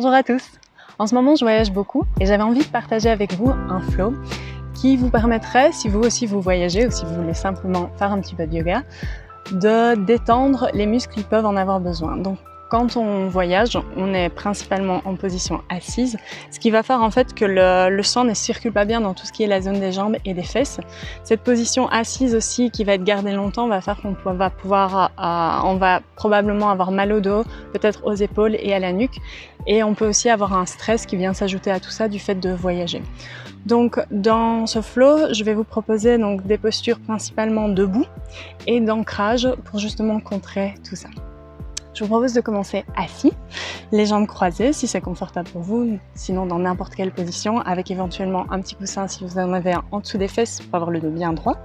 Bonjour à tous! En ce moment, je voyage beaucoup et j'avais envie de partager avec vous un flow qui vous permettrait, si vous aussi vous voyagez ou si vous voulez simplement faire un petit peu de yoga, de détendre les muscles qui peuvent en avoir besoin. Donc, quand on voyage, on est principalement en position assise, ce qui va faire en fait que le sang ne circule pas bien dans tout ce qui est la zone des jambes et des fesses. Cette position assise aussi, qui va être gardée longtemps, va faire qu'on va probablement avoir mal au dos, peut-être aux épaules et à la nuque. Et on peut aussi avoir un stress qui vient s'ajouter à tout ça du fait de voyager. Donc dans ce flow, je vais vous proposer donc des postures principalement debout et d'ancrage pour justement contrer tout ça. Je vous propose de commencer assis, les jambes croisées si c'est confortable pour vous, sinon dans n'importe quelle position, avec éventuellement un petit coussin si vous en avez un en dessous des fesses pour avoir le dos bien droit.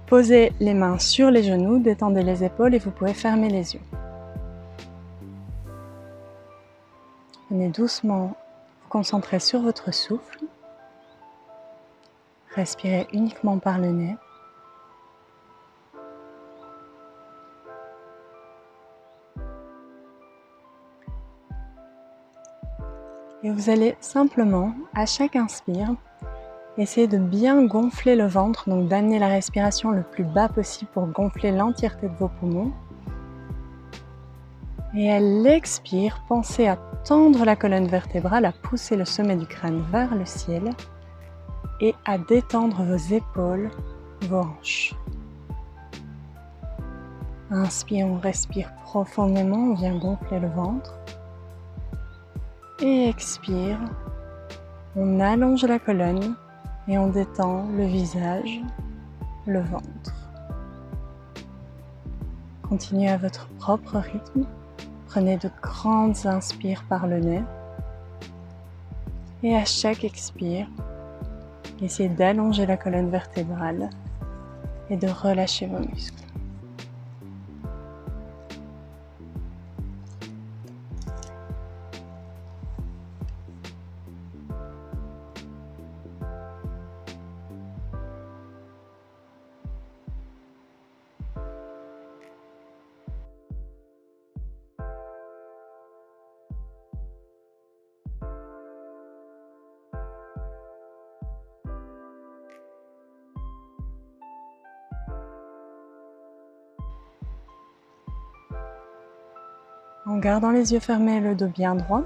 Posez les mains sur les genoux, détendez les épaules et vous pouvez fermer les yeux. Venez doucement vous concentrer sur votre souffle. Respirez uniquement par le nez. Et vous allez simplement, à chaque inspire, essayer de bien gonfler le ventre, donc d'amener la respiration le plus bas possible pour gonfler l'entièreté de vos poumons. Et à l'expire, pensez à tendre la colonne vertébrale, à pousser le sommet du crâne vers le ciel et à détendre vos épaules, vos hanches. Inspire, on respire profondément, on vient gonfler le ventre. Et expire, on allonge la colonne et on détend le visage, le ventre. Continuez à votre propre rythme. Prenez de grandes inspires par le nez. Et à chaque expire, essayez d'allonger la colonne vertébrale et de relâcher vos muscles. En gardant les yeux fermés et le dos bien droit,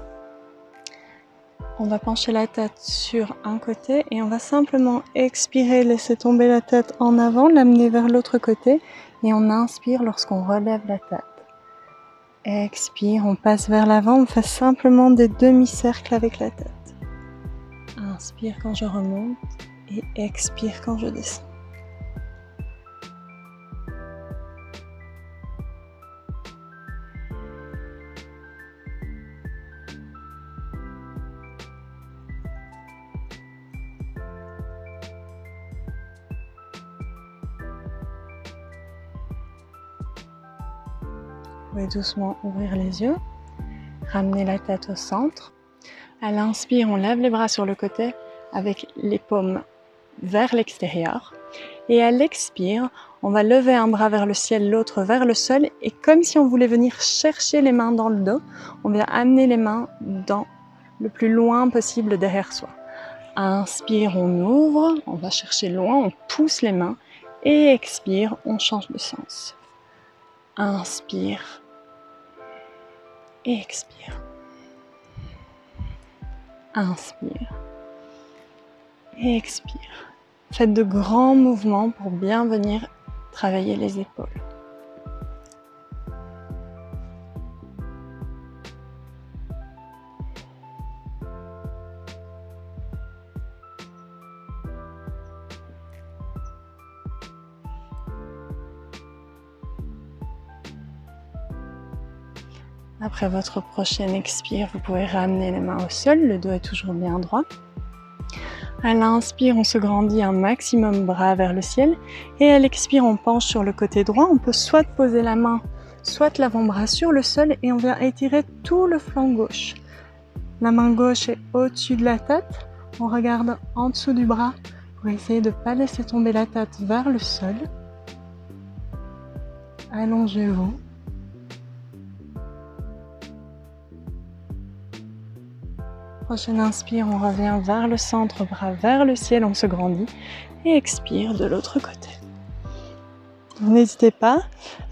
on va pencher la tête sur un côté et on va simplement expirer, laisser tomber la tête en avant, l'amener vers l'autre côté et on inspire lorsqu'on relève la tête. Expire, on passe vers l'avant, on fait simplement des demi-cercles avec la tête. Inspire quand je remonte et expire quand je descends. Vous pouvez doucement ouvrir les yeux, ramener la tête au centre. À l'inspire, on lève les bras sur le côté avec les paumes vers l'extérieur. Et à l'expire, on va lever un bras vers le ciel, l'autre vers le sol. Et comme si on voulait venir chercher les mains dans le dos, on vient amener les mains dans le plus loin possible derrière soi. Inspire, on ouvre, on va chercher loin, on pousse les mains. Et expire, on change de sens. Inspire et expire. Inspire et expire. Faites de grands mouvements pour bien venir travailler les épaules. Après votre prochaine expire, vous pouvez ramener les mains au sol, le dos est toujours bien droit. À l'inspire, on se grandit un maximum bras vers le ciel et à l'expire, on penche sur le côté droit. On peut soit poser la main, soit l'avant-bras sur le sol et on vient étirer tout le flanc gauche. La main gauche est au-dessus de la tête, on regarde en dessous du bras pour essayer de ne pas laisser tomber la tête vers le sol. Allongez-vous. Prochaine inspire, on revient vers le centre, bras vers le ciel, on se grandit. Et expire de l'autre côté. N'hésitez pas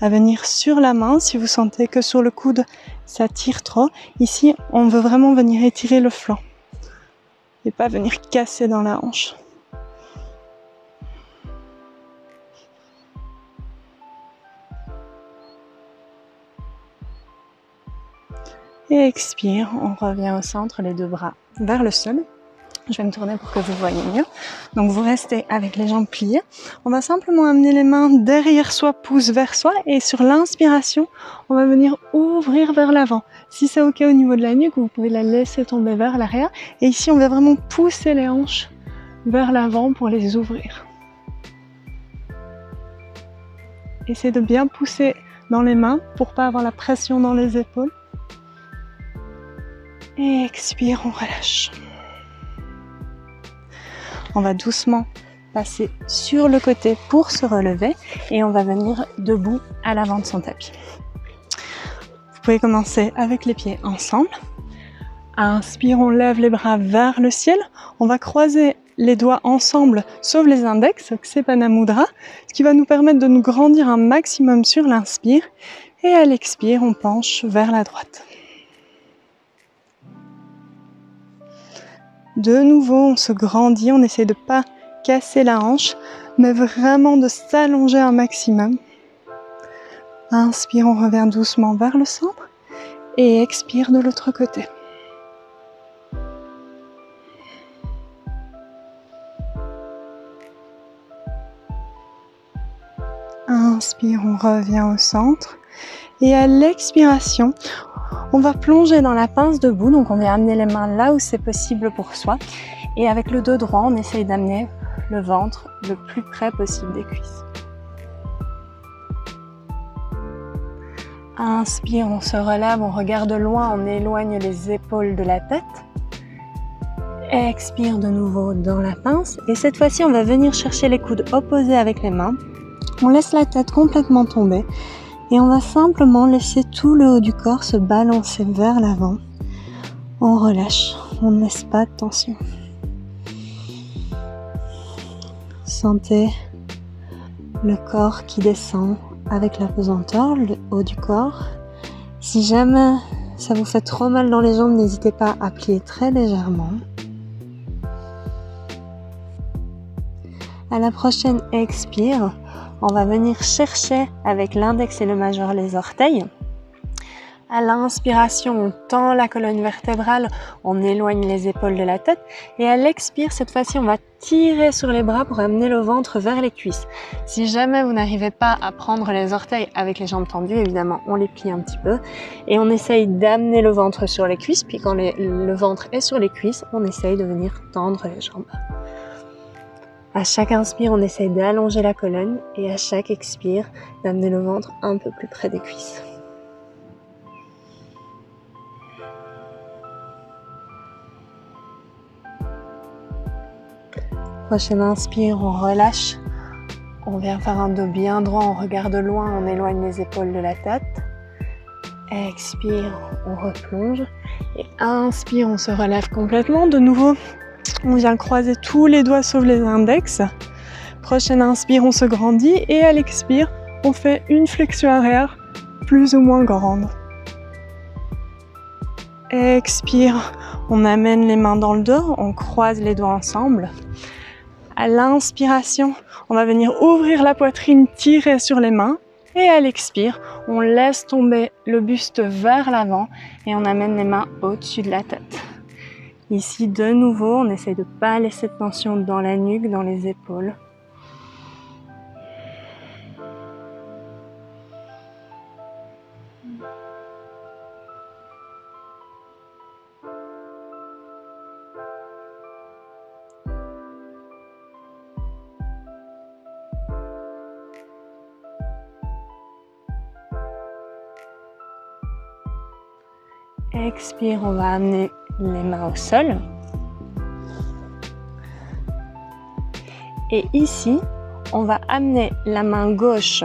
à venir sur la main si vous sentez que sur le coude ça tire trop. Ici, on veut vraiment venir étirer le flanc et pas venir casser dans la hanche. Et expire, on revient au centre, les deux bras vers le sol. Je vais me tourner pour que vous voyez mieux. Donc vous restez avec les jambes pliées. On va simplement amener les mains derrière soi, pouce vers soi. Et sur l'inspiration, on va venir ouvrir vers l'avant. Si c'est ok au niveau de la nuque, vous pouvez la laisser tomber vers l'arrière. Et ici, on va vraiment pousser les hanches vers l'avant pour les ouvrir. Essayez de bien pousser dans les mains pour pas avoir la pression dans les épaules. Et expire, on relâche. On va doucement passer sur le côté pour se relever et on va venir debout à l'avant de son tapis. Vous pouvez commencer avec les pieds ensemble. Inspire, on lève les bras vers le ciel. On va croiser les doigts ensemble, sauf les index, Ksepana Mudra, ce qui va nous permettre de nous grandir un maximum sur l'inspire. Et à l'expire, on penche vers la droite. De nouveau, on se grandit, on essaie de ne pas casser la hanche, mais vraiment de s'allonger un maximum. Inspire, on revient doucement vers le centre et expire de l'autre côté. Inspire, on revient au centre et à l'expiration, on va plonger dans la pince debout, donc on va amener les mains là où c'est possible pour soi. Et avec le dos droit, on essaye d'amener le ventre le plus près possible des cuisses. Inspire, on se relève, on regarde loin, on éloigne les épaules de la tête. Expire de nouveau dans la pince. Et cette fois-ci, on va venir chercher les coudes opposés avec les mains. On laisse la tête complètement tomber. Et on va simplement laisser tout le haut du corps se balancer vers l'avant. On relâche, on ne laisse pas de tension. Sentez le corps qui descend avec la pesanteur, le haut du corps. Si jamais ça vous fait trop mal dans les jambes, n'hésitez pas à plier très légèrement. À la prochaine expire, on va venir chercher avec l'index et le majeur les orteils. À l'inspiration, on tend la colonne vertébrale, on éloigne les épaules de la tête. Et à l'expire, cette fois-ci, on va tirer sur les bras pour amener le ventre vers les cuisses. Si jamais vous n'arrivez pas à prendre les orteils avec les jambes tendues, évidemment, on les plie un petit peu. Et on essaye d'amener le ventre sur les cuisses. Puis quand le ventre est sur les cuisses, on essaye de venir tendre les jambes. À chaque inspire, on essaye d'allonger la colonne et à chaque expire, d'amener le ventre un peu plus près des cuisses. Prochaine inspire, on relâche. On vient faire un dos bien droit, on regarde loin, on éloigne les épaules de la tête. Expire, on replonge. Et inspire, on se relève complètement. De nouveau, on vient croiser tous les doigts sauf les index. Prochaine inspire, on se grandit. Et à l'expire, on fait une flexion arrière plus ou moins grande. Expire, on amène les mains dans le dos, on croise les doigts ensemble. À l'inspiration, on va venir ouvrir la poitrine, tirer sur les mains. Et à l'expire, on laisse tomber le buste vers l'avant et on amène les mains au-dessus de la tête. Ici, de nouveau, on essaie de ne pas laisser de tension dans la nuque, dans les épaules. Expire, on va amener les mains au sol. Et ici, on va amener la main gauche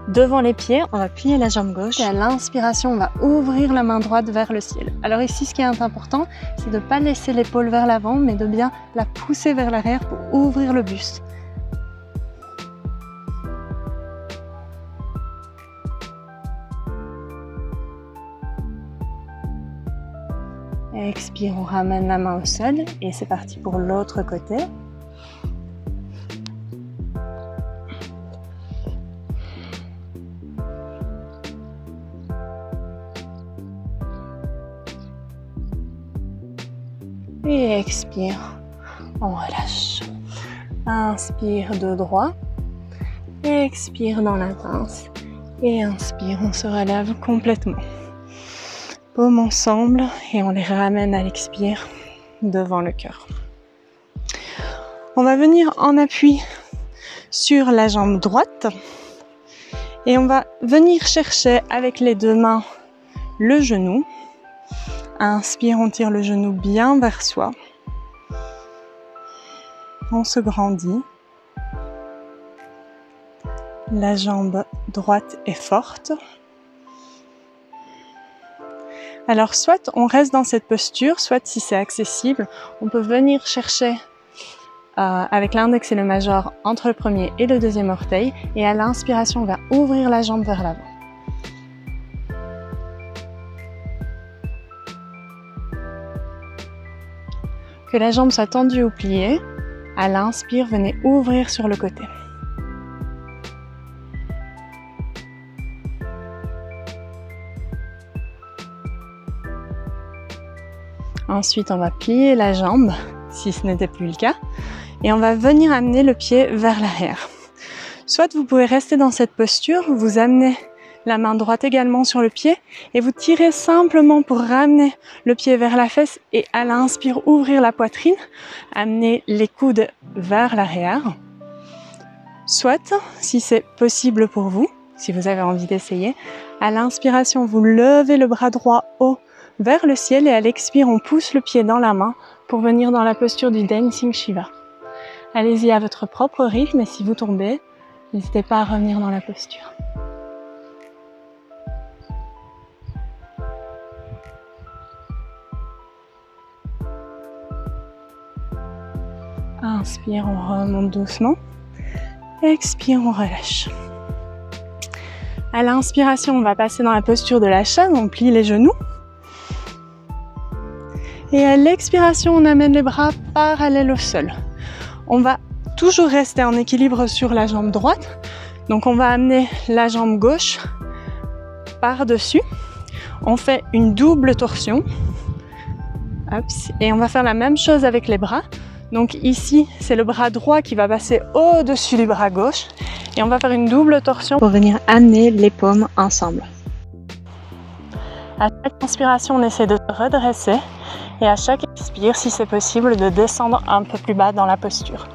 devant les pieds, on va plier la jambe gauche et à l'inspiration, on va ouvrir la main droite vers le ciel. Alors ici, ce qui est important, c'est de ne pas laisser l'épaule vers l'avant, mais de bien la pousser vers l'arrière pour ouvrir le buste. Expire, on ramène la main au sol et c'est parti pour l'autre côté. Et expire, on relâche. Inspire de droit, expire dans la pince et inspire, on se relève complètement. Paumes ensemble et on les ramène à l'expire devant le cœur. On va venir en appui sur la jambe droite et on va venir chercher avec les deux mains le genou. Inspire, on tire le genou bien vers soi. On se grandit. La jambe droite est forte. Alors soit on reste dans cette posture, soit si c'est accessible, on peut venir chercher avec l'index et le majeur entre le premier et le deuxième orteil et à l'inspiration on va ouvrir la jambe vers l'avant. Que la jambe soit tendue ou pliée, à l'inspire, venez ouvrir sur le côté. Ensuite, on va plier la jambe, si ce n'était plus le cas, et on va venir amener le pied vers l'arrière. Soit vous pouvez rester dans cette posture, vous amenez la main droite également sur le pied, et vous tirez simplement pour ramener le pied vers la fesse, et à l'inspire, ouvrir la poitrine, amener les coudes vers l'arrière. Soit, si c'est possible pour vous, si vous avez envie d'essayer, à l'inspiration, vous levez le bras droit haut, vers le ciel et à l'expire, on pousse le pied dans la main pour venir dans la posture du Dancing Shiva. Allez-y à votre propre rythme et si vous tombez, n'hésitez pas à revenir dans la posture. Inspire, on remonte doucement. Expire, on relâche. À l'inspiration, on va passer dans la posture de la chaise, on plie les genoux. Et à l'expiration, on amène les bras parallèles au sol. On va toujours rester en équilibre sur la jambe droite. Donc on va amener la jambe gauche par-dessus. On fait une double torsion. Et on va faire la même chose avec les bras. Donc ici, c'est le bras droit qui va passer au-dessus du bras gauche. Et on va faire une double torsion pour venir amener les paumes ensemble. À chaque inspiration, on essaie de se redresser. Et à chaque expire, si c'est possible, de descendre un peu plus bas dans la posture.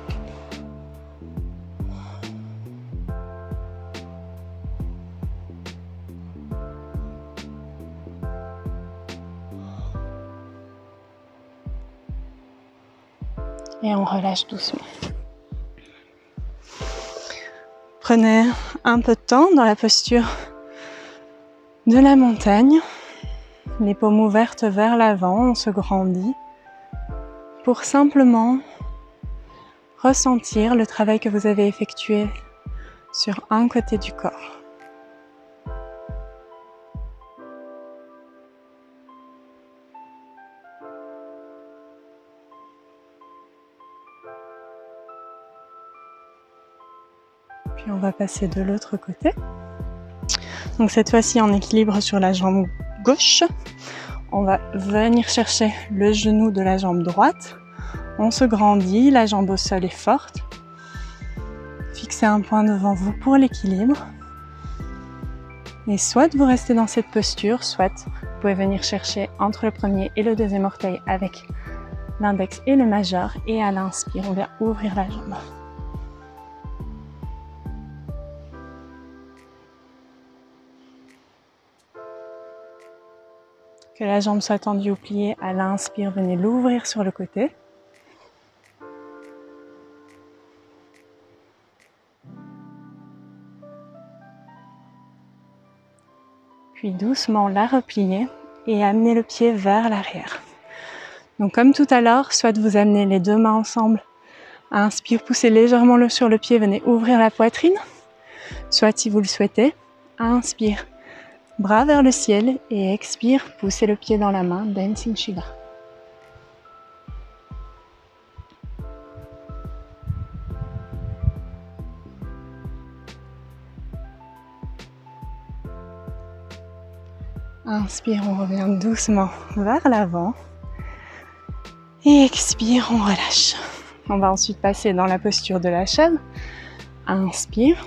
Et on relâche doucement. Prenez un peu de temps dans la posture de la montagne. Les paumes ouvertes vers l'avant, on se grandit pour simplement ressentir le travail que vous avez effectué sur un côté du corps. Puis on va passer de l'autre côté. Donc cette fois-ci en équilibre sur la jambe gauche. On va venir chercher le genou de la jambe droite. On se grandit, la jambe au sol est forte. Fixez un point devant vous pour l'équilibre. Et soit vous restez dans cette posture, soit vous pouvez venir chercher entre le premier et le deuxième orteil avec l'index et le majeur. Et à l'inspire, on vient ouvrir la jambe. Que la jambe soit tendue ou pliée, à l'inspire, venez l'ouvrir sur le côté. puis doucement la replier et amener le pied vers l'arrière. Donc comme tout à l'heure, soit vous amenez les deux mains ensemble, inspire, poussez légèrement sur le pied, venez ouvrir la poitrine, soit si vous le souhaitez, inspire, bras vers le ciel et expire, poussez le pied dans la main, Dancing Shiva. Inspire, on revient doucement vers l'avant. Et expire, on relâche. On va ensuite passer dans la posture de la chaise. Inspire.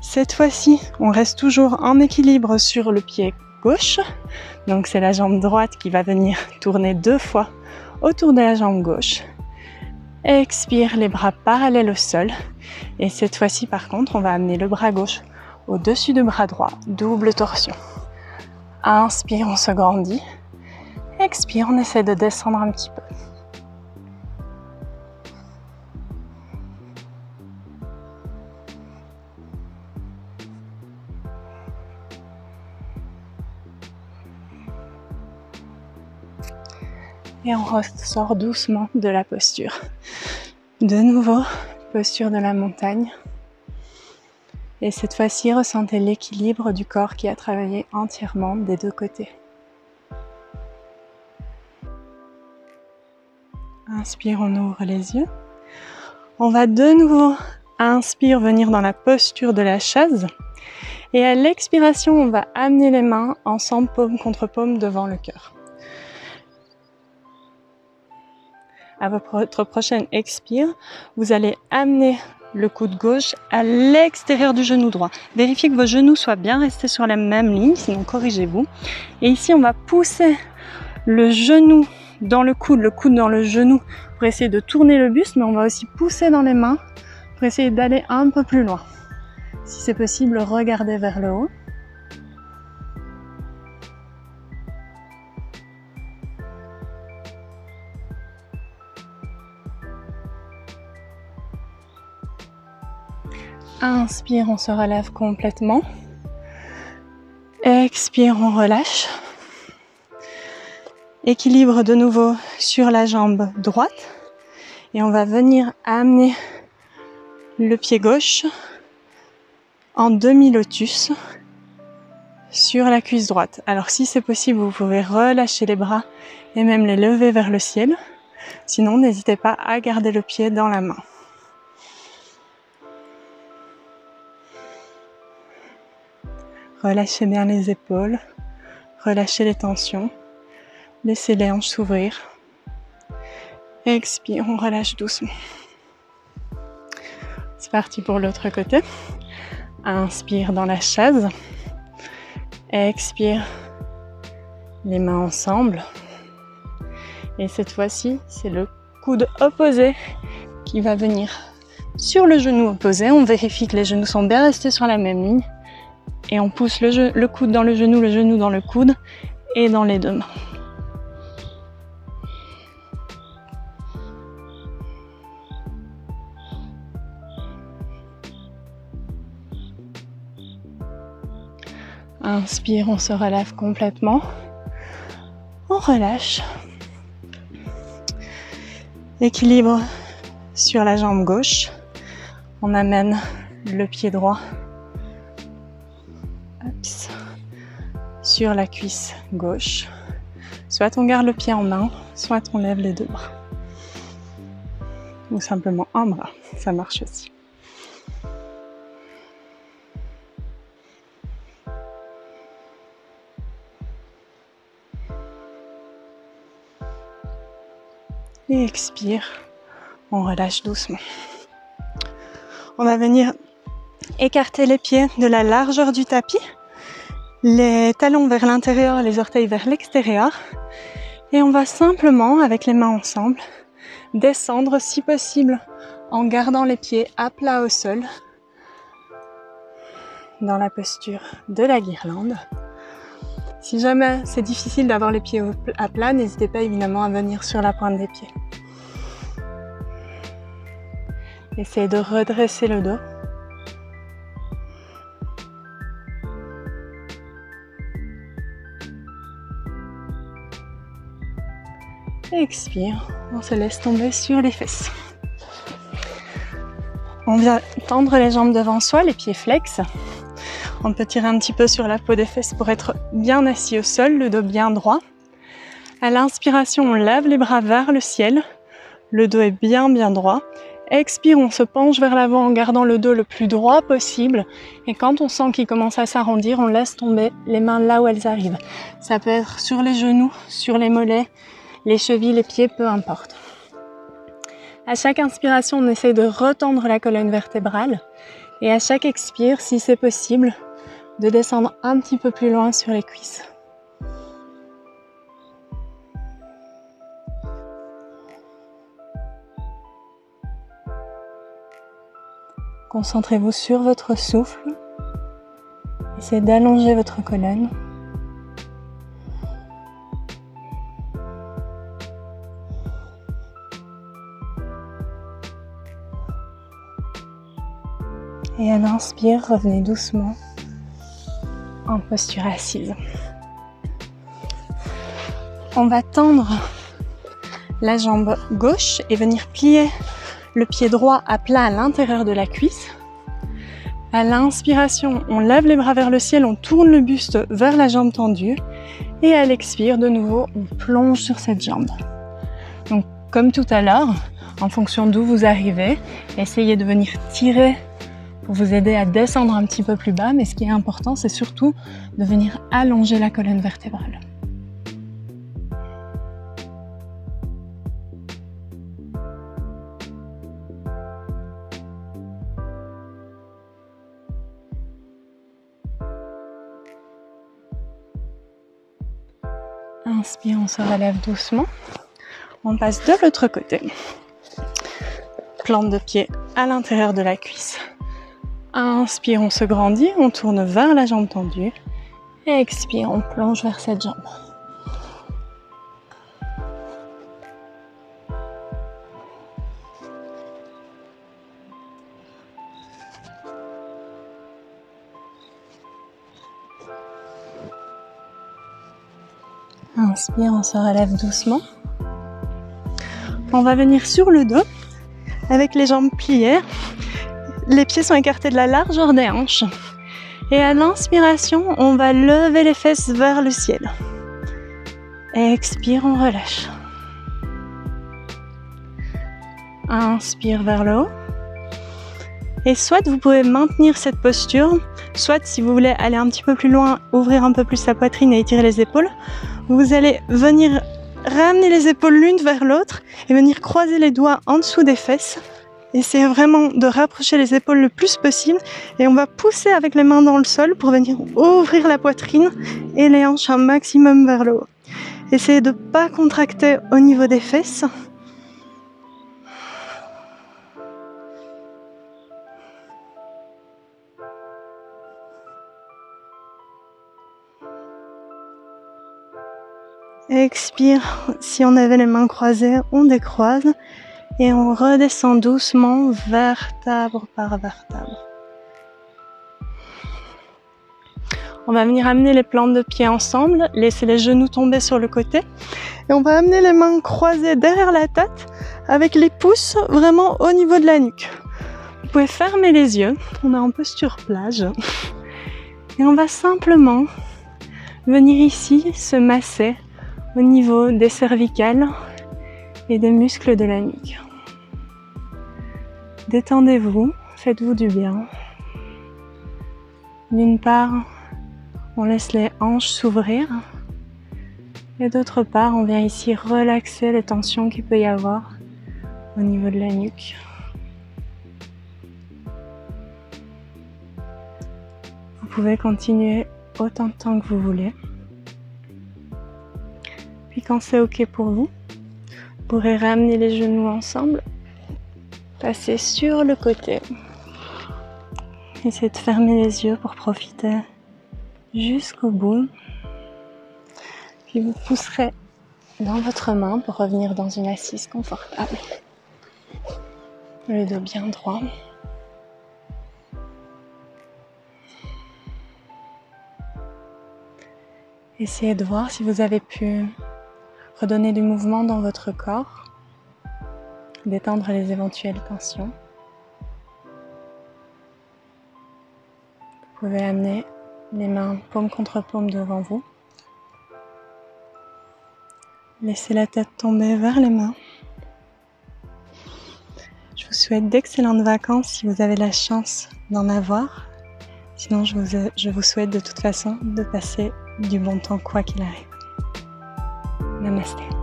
Cette fois-ci, on reste toujours en équilibre sur le pied gauche. Donc c'est la jambe droite qui va venir tourner 2 fois autour de la jambe gauche. Expire, les bras parallèles au sol. Et cette fois-ci, par contre, on va amener le bras gauche au-dessus du bras droit. Double torsion. Inspire, on se grandit. Expire, on essaie de descendre un petit peu. Et on ressort doucement de la posture. De nouveau, posture de la montagne. Et cette fois-ci, ressentez l'équilibre du corps qui a travaillé entièrement des deux côtés. Inspire, on ouvre les yeux. On va de nouveau, inspire, venir dans la posture de la chaise. Et à l'expiration, on va amener les mains ensemble, paume contre paume, devant le cœur. À votre prochaine expire, vous allez amener le coude gauche à l'extérieur du genou droit. Vérifiez que vos genoux soient bien restés sur la même ligne, sinon corrigez-vous. Et ici, on va pousser le genou dans le coude dans le genou pour essayer de tourner le buste, mais on va aussi pousser dans les mains pour essayer d'aller un peu plus loin. Si c'est possible, regardez vers le haut. Inspire, on se relève complètement. Expire, on relâche. Équilibre de nouveau sur la jambe droite. Et on va venir amener le pied gauche en demi-lotus sur la cuisse droite. Alors si c'est possible, vous pouvez relâcher les bras et même les lever vers le ciel. Sinon, n'hésitez pas à garder le pied dans la main. Relâchez bien les épaules, relâchez les tensions, laissez les hanches s'ouvrir. Expire, on relâche doucement. C'est parti pour l'autre côté. Inspire dans la chaise. Expire, les mains ensemble. Et cette fois-ci, c'est le coude opposé qui va venir sur le genou opposé. On vérifie que les genoux sont bien restés sur la même ligne. Et on pousse le coude dans le genou dans le coude et dans les deux mains. Inspire, on se relève complètement. On relâche. Équilibre sur la jambe gauche. On amène le pied droit sur la cuisse gauche. Soit on garde le pied en main, soit on lève les deux bras. Ou simplement un bras, ça marche aussi. Et expire, on relâche doucement. On va venir écarter les pieds de la largeur du tapis, les talons vers l'intérieur, les orteils vers l'extérieur. Et on va simplement, avec les mains ensemble, descendre si possible en gardant les pieds à plat au sol, dans la posture de la guirlande. Si jamais c'est difficile d'avoir les pieds à plat, n'hésitez pas évidemment à venir sur la pointe des pieds. Essayez de redresser le dos. Expire, on se laisse tomber sur les fesses. On vient tendre les jambes devant soi, les pieds flex. On peut tirer un petit peu sur la peau des fesses pour être bien assis au sol, le dos bien droit. À l'inspiration, on lève les bras vers le ciel. Le dos est bien droit. Expire, on se penche vers l'avant en gardant le dos le plus droit possible. Et quand on sent qu'il commence à s'arrondir, on laisse tomber les mains là où elles arrivent. Ça peut être sur les genoux, sur les mollets, les chevilles, les pieds, peu importe. À chaque inspiration, on essaie de retendre la colonne vertébrale. Et à chaque expire, si c'est possible, de descendre un petit peu plus loin sur les cuisses. Concentrez-vous sur votre souffle. Essayez d'allonger votre colonne. Et à l'inspire, revenez doucement en posture assise. On va tendre la jambe gauche et venir plier le pied droit à plat à l'intérieur de la cuisse. À l'inspiration, on lève les bras vers le ciel, on tourne le buste vers la jambe tendue. Et à l'expire, de nouveau, on plonge sur cette jambe. Donc, comme tout à l'heure, en fonction d'où vous arrivez, essayez de venir tirer pour vous aider à descendre un petit peu plus bas. Mais ce qui est important, c'est surtout de venir allonger la colonne vertébrale. Inspire, on se relève doucement. On passe de l'autre côté. Plante de pied à l'intérieur de la cuisse. Inspire, on se grandit, on tourne vers la jambe tendue. Et expire, on plonge vers cette jambe. Inspire, on se relève doucement. On va venir sur le dos avec les jambes pliées. Les pieds sont écartés de la largeur des hanches. Et à l'inspiration, on va lever les fesses vers le ciel. Expire, on relâche. Inspire vers le haut. Et soit vous pouvez maintenir cette posture, soit si vous voulez aller un petit peu plus loin, ouvrir un peu plus la poitrine et étirer les épaules, vous allez venir ramener les épaules l'une vers l'autre et venir croiser les doigts en dessous des fesses. Essayez vraiment de rapprocher les épaules le plus possible et on va pousser avec les mains dans le sol pour venir ouvrir la poitrine et les hanches un maximum vers le haut. Essayez de ne pas contracter au niveau des fesses. Expire, si on avait les mains croisées, on décroise et on redescend doucement vertèbre par vertèbre. On va venir amener les plantes de pied ensemble, laisser les genoux tomber sur le côté et on va amener les mains croisées derrière la tête avec les pouces vraiment au niveau de la nuque. Vous pouvez fermer les yeux, on est en posture plage et on va simplement venir ici se masser au niveau des cervicales et des muscles de la nuque. Détendez-vous, faites-vous du bien. D'une part, on laisse les hanches s'ouvrir et d'autre part, on vient ici relaxer les tensions qu'il peut y avoir au niveau de la nuque. Vous pouvez continuer autant de temps que vous voulez. Puis quand c'est ok pour vous, vous pourrez ramener les genoux ensemble, passer sur le côté. Essayez de fermer les yeux pour profiter jusqu'au bout. Puis vous pousserez dans votre main pour revenir dans une assise confortable. Le dos bien droit. Essayez de voir si vous avez pu redonner du mouvement dans votre corps, détendre les éventuelles tensions. Vous pouvez amener les mains paume contre paume devant vous. Laissez la tête tomber vers les mains. Je vous souhaite d'excellentes vacances si vous avez la chance d'en avoir. Sinon, je vous souhaite de toute façon de passer du bon temps quoi qu'il arrive. Namasté.